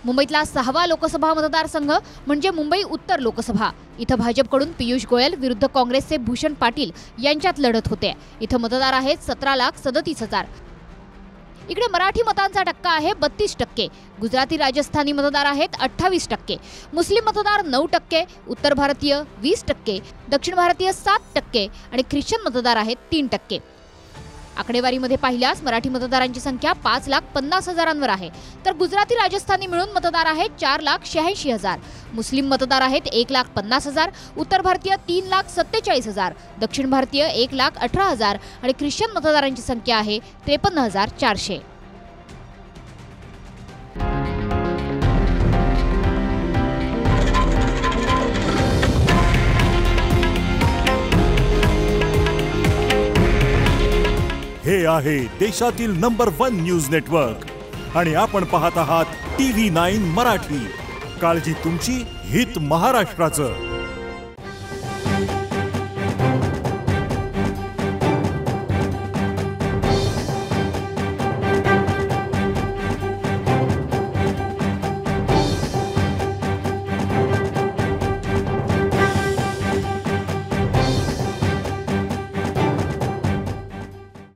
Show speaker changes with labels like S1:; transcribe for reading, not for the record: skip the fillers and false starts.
S1: मुंबईतला 6वा लोकसभा मतदारसंघ म्हणजे मुंबई उत्तर लोकसभा। इथं भाजपकडून पीयूष गोयल विरुद्ध काँग्रेसचे भूषण पाटील यांच्यात लढत होते। इथं मतदार आहेत 17,37,000। इकडे मराठी मतांचा टक्का आहे 32%, गुजराती राजस्थानी मतदार आहेत 28%, मुस्लिम मतदार 9%, उत्तर भारतीय 20%, दक्षिण भारतीय 7% आणि ख्रिश्चन मतदार आहेत 3%। आकडेवारीमध्ये पाहिल्यास मराठी मतदारांची संख्या 5,50,000 आहे, तर गुजराती राजस्थानी मिळून मतदार आहेत 4,86,000, मुस्लिम मतदार आहेत 1,50,000, उत्तर भारतीय 3,47,000, दक्षिण भारतीय 1,18,000 आणि ख्रिश्चन मतदारांची संख्या आहे 53,400।
S2: हे आहे देशातील नंबर 1 न्यूज नेटवर्क आणि आपण पाहत आहात TV9 मराठी। काळजी तुमची, हित महाराष्ट्राचं।